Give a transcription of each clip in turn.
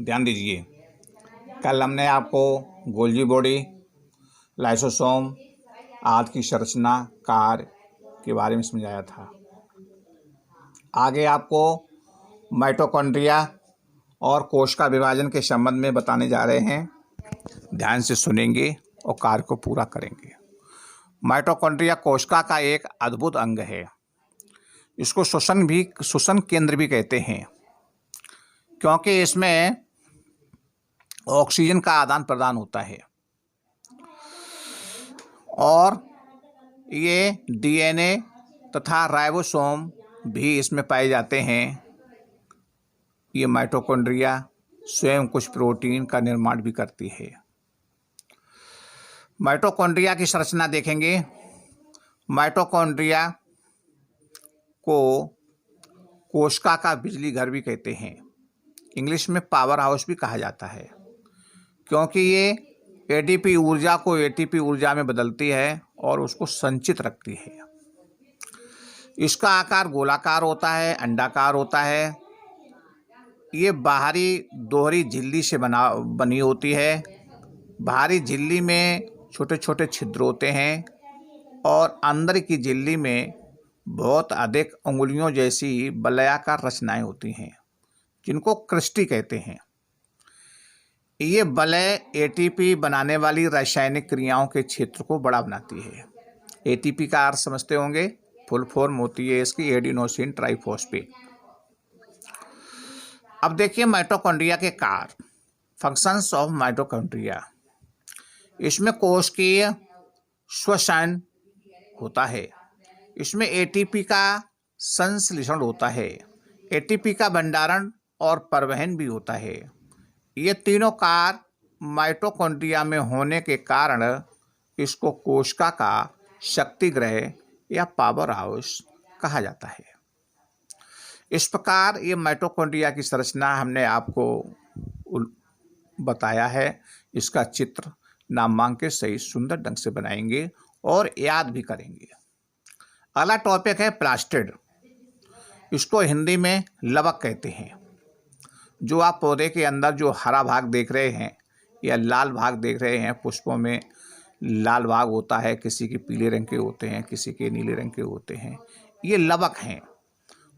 ध्यान दीजिए। कल हमने आपको गोल्जी बॉडी, लाइसोसोम आदि की संरचना, कार्य के बारे में समझाया था। आगे आपको माइटोकॉन्ड्रिया और कोश का विभाजन के संबंध में बताने जा रहे हैं। ध्यान से सुनेंगे और कार्य को पूरा करेंगे। माइटोकॉन्ड्रिया कोशिका का एक अद्भुत अंग है। इसको श्वसन केंद्र भी कहते हैं, क्योंकि इसमें ऑक्सीजन का आदान प्रदान होता है और ये डीएनए तथा राइबोसोम भी इसमें पाए जाते हैं। ये माइटोकॉन्ड्रिया स्वयं कुछ प्रोटीन का निर्माण भी करती है। माइटोकॉन्ड्रिया की संरचना देखेंगे। माइटोकॉन्ड्रिया को कोशिका का बिजली घर भी कहते हैं। इंग्लिश में पावर हाउस भी कहा जाता है, क्योंकि ये एटीपी ऊर्जा को एटीपी ऊर्जा में बदलती है और उसको संचित रखती है। इसका आकार गोलाकार होता है, अंडाकार होता है। ये बाहरी दोहरी झिल्ली से बनी होती है। बाहरी झिल्ली में छोटे छोटे छिद्र होते हैं और अंदर की झिल्ली में बहुत अधिक उंगलियों जैसी वलयाकार रचनाएं होती हैं, जिनको क्रिस्टी कहते हैं। ये वलय एटीपी बनाने वाली रासायनिक क्रियाओं के क्षेत्र को बड़ा बनाती है। एटीपी का अर्थ समझते होंगे, फुल फॉर्म होती है इसकी एडिनोसिन ट्राइफॉस्फेट। अब देखिए माइटोकॉन्ड्रिया के कार्य, फंक्शंस ऑफ माइटोकॉन्ड्रिया। इसमें कोशिकीय श्वसन होता है। इसमें एटीपी का संश्लेषण होता है। एटीपी का भंडारण और परिवहन भी होता है। ये तीनों कार्य माइटोकॉन्ड्रिया में होने के कारण इसको कोशिका का शक्तिगृह या पावर हाउस कहा जाता है। इस प्रकार ये माइटोकॉन्ड्रिया की संरचना हमने आपको बताया है। इसका चित्र नामांकित सही सुंदर ढंग से बनाएंगे और याद भी करेंगे। अगला टॉपिक है प्लास्टिड। इसको हिंदी में लवक कहते हैं। जो आप पौधे के अंदर जो हरा भाग देख रहे हैं या लाल भाग देख रहे हैं, पुष्पों में लाल भाग होता है, किसी के पीले रंग के होते हैं, किसी के नीले रंग के होते हैं, ये लवक हैं।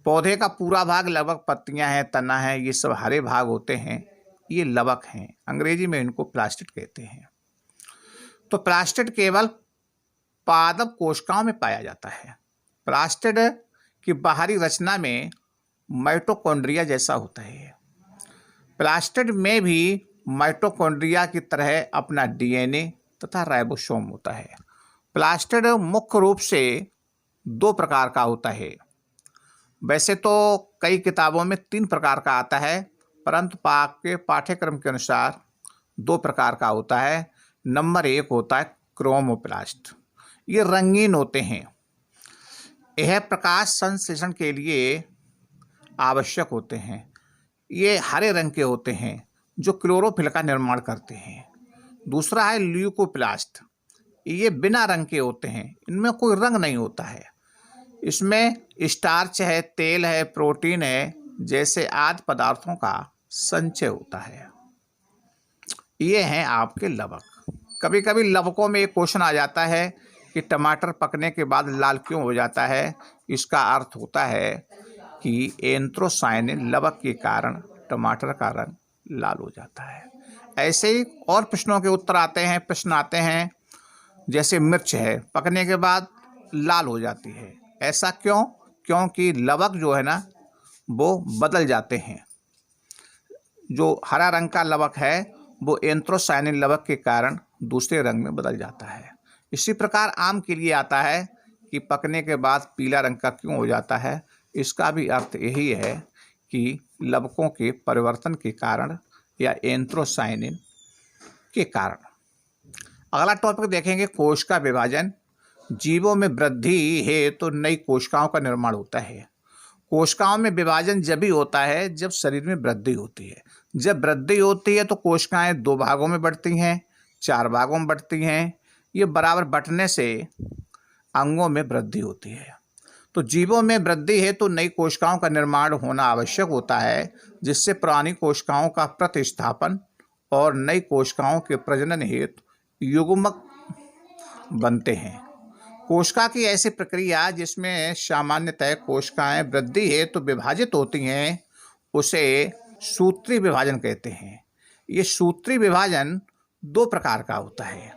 पौधे का पूरा भाग लवक, पत्तियां हैं, तना है, ये सब हरे भाग होते हैं, ये लवक हैं। अंग्रेजी में इनको प्लास्टिड कहते हैं। तो प्लास्टिड केवल पादप कोशिकाओं में पाया जाता है। प्लास्टिड की बाहरी रचना में माइटोकॉन्ड्रिया जैसा होता है। प्लास्टिड में भी माइटोकॉन्ड्रिया की तरह अपना डीएनए तथा राइबोसोम होता है। प्लास्टिड मुख्य रूप से दो प्रकार का होता है। वैसे तो कई किताबों में 3 प्रकार का आता है, परंतु पाठ्यक्रम के अनुसार 2 प्रकार का होता है। नंबर 1 होता है क्रोमोप्लास्ट। ये रंगीन होते हैं। यह प्रकाश संश्लेषण के लिए आवश्यक होते हैं। ये हरे रंग के होते हैं, जो क्लोरोफिल का निर्माण करते हैं। दूसरा है ल्यूकोप्लास्ट। ये बिना रंग के होते हैं, इनमें कोई रंग नहीं होता है। इसमें स्टार्च है, तेल है, प्रोटीन है जैसे आदि पदार्थों का संचय होता है। ये हैं आपके लवक। कभी कभी लवकों में एक क्वेश्चन आ जाता है कि टमाटर पकने के बाद लाल क्यों हो जाता है। इसका अर्थ होता है कि एंथ्रोसायनिन लवक के कारण टमाटर का रंग लाल हो जाता है। ऐसे ही और प्रश्नों के उत्तर प्रश्न आते हैं, जैसे मिर्च है, पकने के बाद लाल हो जाती है। ऐसा क्यों? क्योंकि लवक जो है ना, वो बदल जाते हैं। जो हरा रंग का लवक है वो एंथ्रोसायनिन लवक के कारण दूसरे रंग में बदल जाता है। इसी प्रकार आम के लिए आता है कि पकने के बाद पीला रंग का क्यों हो जाता है। इसका भी अर्थ यही है कि लवकों के परिवर्तन के कारण या एंथ्रोसायनिन के कारण। अगला टॉपिक देखेंगे कोश का विभाजन। जीवों में वृद्धि है तो नई कोशिकाओं का निर्माण होता है। कोशिकाओं में विभाजन जब भी होता है जब शरीर में वृद्धि होती है। जब वृद्धि होती है तो कोशिकाएं 2 भागों में बढ़ती हैं, 4 भागों में बढ़ती हैं। ये बराबर बंटने से अंगों में वृद्धि होती है। तो जीवों में वृद्धि है तो नई कोशिकाओं का निर्माण होना आवश्यक होता है। जिससे पुरानी कोशिकाओं का प्रतिस्थापन और नई कोशिकाओं के प्रजनन हेतु युग्मक बनते हैं। कोशिका की ऐसी प्रक्रिया जिसमें सामान्यतः कोशिकाएं वृद्धि हेतु विभाजित होती हैं, उसे सूत्री विभाजन कहते हैं। ये सूत्री विभाजन दो प्रकार का होता है।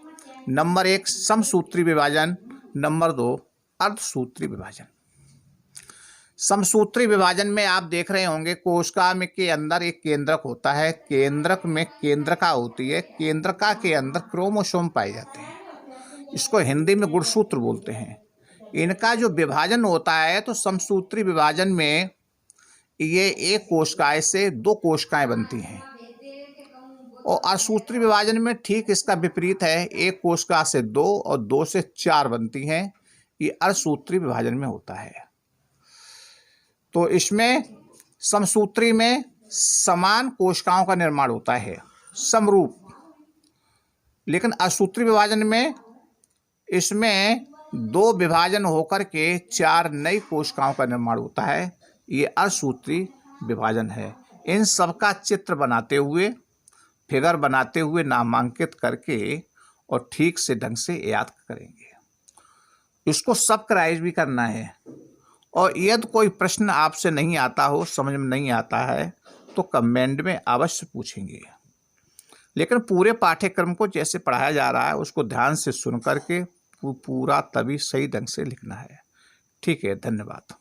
नंबर 1 समसूत्री विभाजन, नंबर 2 अर्धसूत्री विभाजन। समसूत्री विभाजन में आप देख रहे होंगे कोशिका में के अंदर एक केंद्रक होता है, केंद्रक में केंद्रका होती है, केंद्रका के अंदर क्रोमोसोम पाए जाते हैं। इसको हिंदी में गुणसूत्र बोलते हैं। इनका जो विभाजन होता है तो समसूत्री विभाजन में ये एक कोशिकाएं से दो कोशिकाएं बनती हैं, और अर्धसूत्री विभाजन में ठीक इसका विपरीत है, एक कोशिका से दो और दो से चार बनती हैं। ये अर्धसूत्री विभाजन में होता है। तो इसमें समसूत्री में समान कोशिकाओं का निर्माण होता है, समरूप, लेकिन अर्धसूत्री विभाजन में इसमें दो विभाजन होकर के चार नई कोशिकाओं का निर्माण होता है। ये अर्धसूत्री विभाजन है। इन सब का चित्र बनाते हुए, फिगर बनाते हुए नामांकित करके और ठीक से ढंग से याद करेंगे। इसको सब्सक्राइब भी करना है, और यदि कोई प्रश्न आपसे नहीं आता हो, समझ में नहीं आता है, तो कमेंट में अवश्य पूछेंगे। लेकिन पूरे पाठ्यक्रम को जैसे पढ़ाया जा रहा है उसको ध्यान से सुन करके पूरा तभी सही ढंग से लिखना है। ठीक है, धन्यवाद।